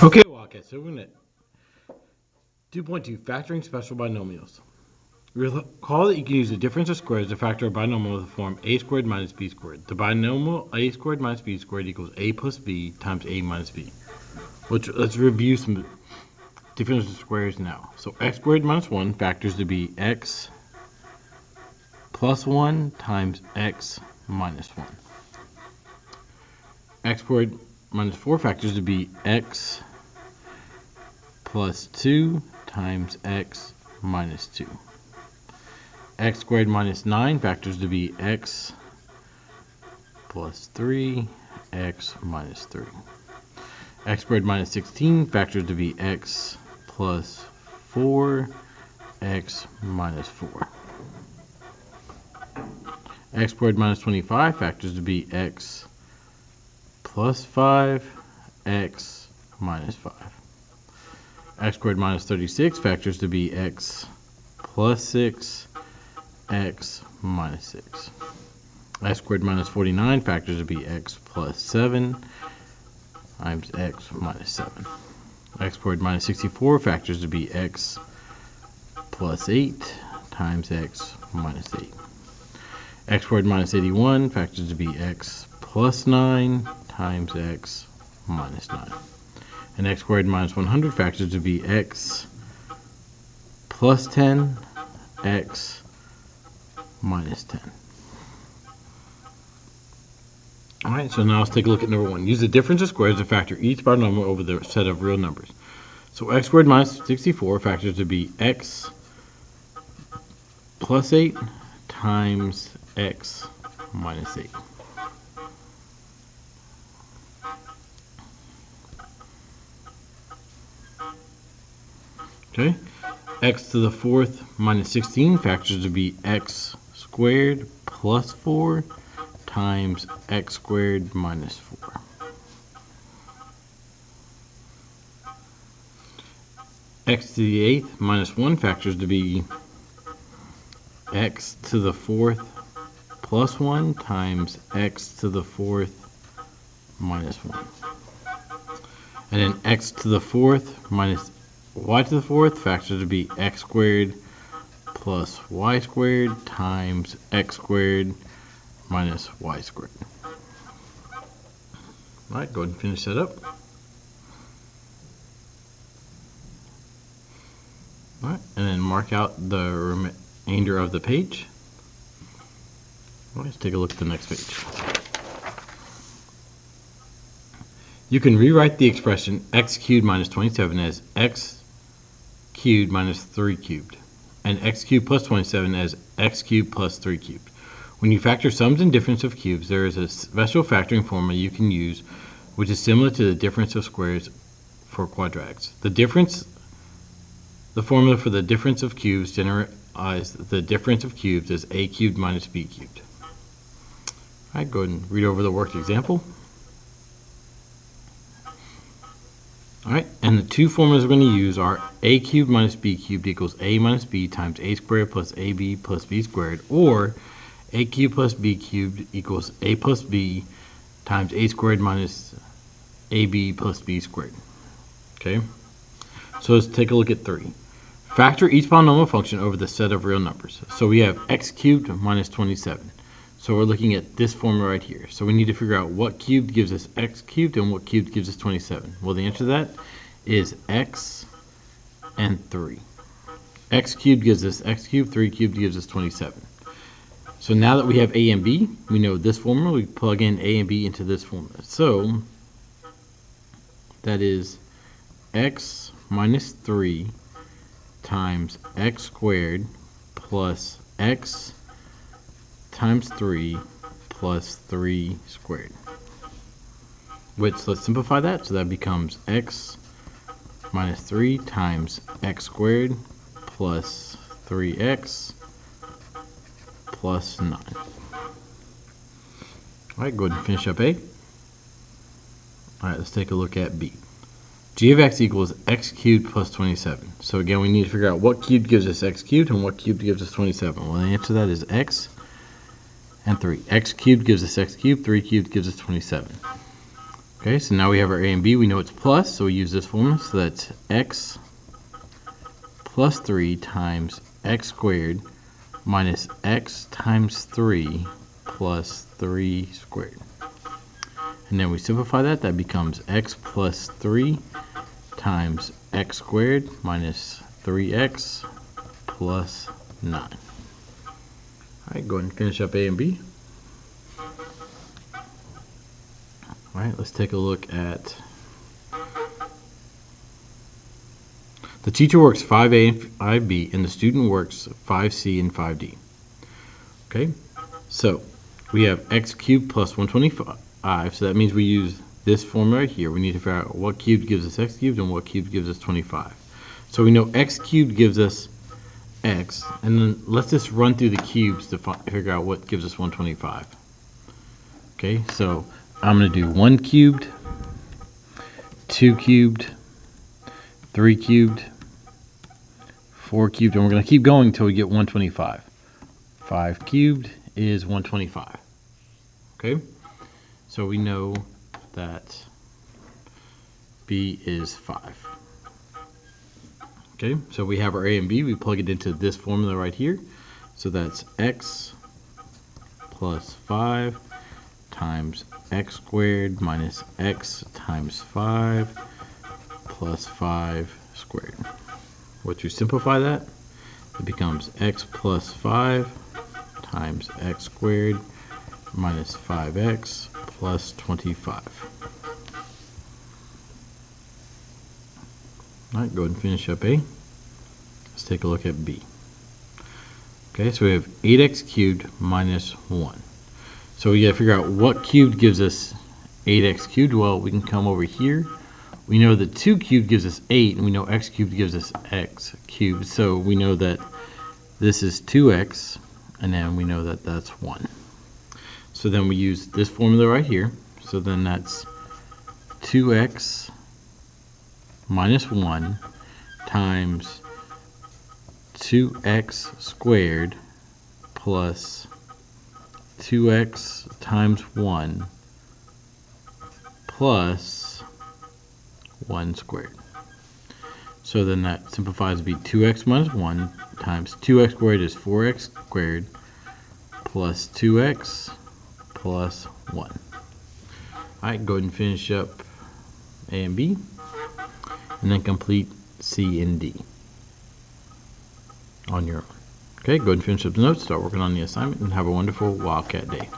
Okay, Wildcat, so we're going to 2.2 factoring special binomials. Recall that you can use the difference of squares to factor a binomial with the form a squared minus b squared. The binomial a squared minus b squared equals a plus b times a minus b. Let's review some difference of squares now. So x squared minus 1 factors to be x plus 1 times x minus 1. X squared minus 4 factors to be x plus 2 times x minus 2. X squared minus 9 factors to be x plus 3, x minus 3. X squared minus 16 factors to be x plus 4, x minus 4. X squared minus 25 factors to be x plus 5, x minus 5. X squared minus 36 factors to be x plus 6, x minus 6. X squared minus 49 factors to be x plus 7 times x minus 7. X squared minus 64 factors to be x plus 8 times x minus 8. X squared minus 81 factors to be x plus 9 times x minus 9. And x squared minus 100 factors to be x plus 10, x minus 10. Alright, so now let's take a look at number 1. Use the difference of squares to factor each binomial over the set of real numbers. So x squared minus 64 factors to be x plus 8 times x minus 8. Okay, x to the 4th minus 16 factors to be x squared plus 4 times x squared minus 4. X to the 8th minus 1 factors to be x to the 4th plus 1 times x to the 4th minus 1. And then x to the 4th minus y to the 4th factors to be x squared plus y squared times x squared minus y squared. Alright, go ahead and finish that up. Alright, and then mark out the remainder of the page. Let's take a look at the next page. You can rewrite the expression x cubed minus 27 as x cubed minus 3 cubed, and x cubed plus 27 as x cubed plus 3 cubed. When you factor sums and difference of cubes, there is a special factoring formula you can use, which is similar to the difference of squares for quadratics. The formula for the difference of cubes generalizes the difference of cubes as a cubed minus b cubed. Alright, go ahead and read over the worked example. Alright, and the two formulas we're going to use are a cubed minus b cubed equals a minus b times a squared plus ab plus b squared, or a cubed plus b cubed equals a plus b times a squared minus ab plus b squared. Okay, so let's take a look at 3. Factor each polynomial function over the set of real numbers. So we have x cubed minus 27. So we're looking at this formula right here. So we need to figure out what cubed gives us x cubed and what cubed gives us 27. Well, the answer to that is x and 3. X cubed gives us x cubed, 3 cubed gives us 27. So now that we have a and b, we know this formula, we plug in a and b into this formula. So that is x minus 3 times x squared plus x times 3 plus 3 squared. Which, let's simplify that, so that becomes x minus 3 times x squared plus 3x plus 9. Alright, go ahead and finish up A. Alright, let's take a look at B. G of x equals x cubed plus 27. So again, we need to figure out what cubed gives us x cubed and what cubed gives us 27. Well, the answer to that is x and 3. X cubed gives us x cubed, 3 cubed gives us 27. Okay, so now we have our a and b. We know it's plus, so we use this formula. So that's x plus 3 times x squared minus x times 3 plus 3 squared. And then we simplify that. That becomes x plus 3 times x squared minus 3x plus 9. All right, go ahead and finish up a and b. All right, let's take a look at the teacher works 5A and 5B, and the student works 5C and 5D. Okay, so we have x cubed plus 125, so that means we use this formula right here. We need to figure out what cubed gives us x cubed and what cubed gives us 25. So we know x cubed gives us x, and then let's just run through the cubes to figure out what gives us 125. Okay, so I'm going to do 1 cubed, 2 cubed, 3 cubed, 4 cubed, and we're going to keep going until we get 125. 5 cubed is 125. Okay, so we know that b is 5. Okay, so we have our a and b. We plug it into this formula right here. So that's x plus 5 times x squared minus x times 5 plus 5 squared. Once you simplify that, it becomes x plus 5 times x squared minus 5x plus 25. All right, go ahead and finish up A. Let's take a look at B. Okay, so we have 8x cubed minus 1. So we got to figure out what cubed gives us 8x cubed. Well, we can come over here. We know that 2 cubed gives us 8, and we know x cubed gives us x cubed. So we know that this is 2x, and then we know that that's 1. So then we use this formula right here. So then that's 2x minus 1 times 2x squared plus 2x times 1 plus 1 squared. So then that simplifies to be 2x minus 1 times 2x squared is 4x squared plus 2x plus 1. Alright, go ahead and finish up A and B, and then complete C and D on your own. Okay, go ahead and finish up the notes, start working on the assignment, and have a wonderful Wildcat day.